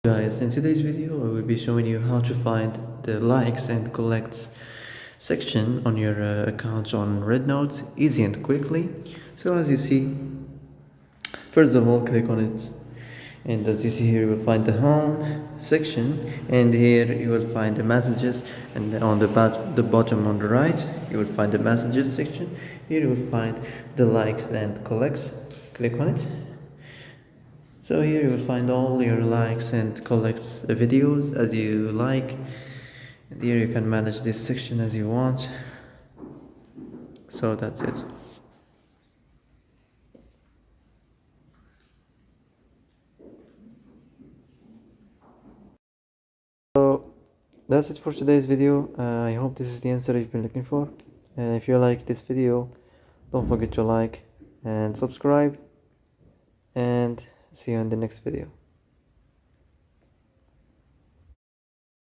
Guys, in today's video I will be showing you how to find the likes and collects section on your accounts on Rednote easy and quickly. So as you see, first of all click on it, and as you see here you will find the home section, and here you will find the messages, and on the bottom on the right you will find the messages section. Here you will find the likes and collects. Click on it. So here you will find all your likes and collects videos as you like, and here you can manage this section as you want. So that's it. So that's it for today's video. I hope this is the answer you've been looking for. If you like this video, don't forget to like and subscribe, and see you in the next video.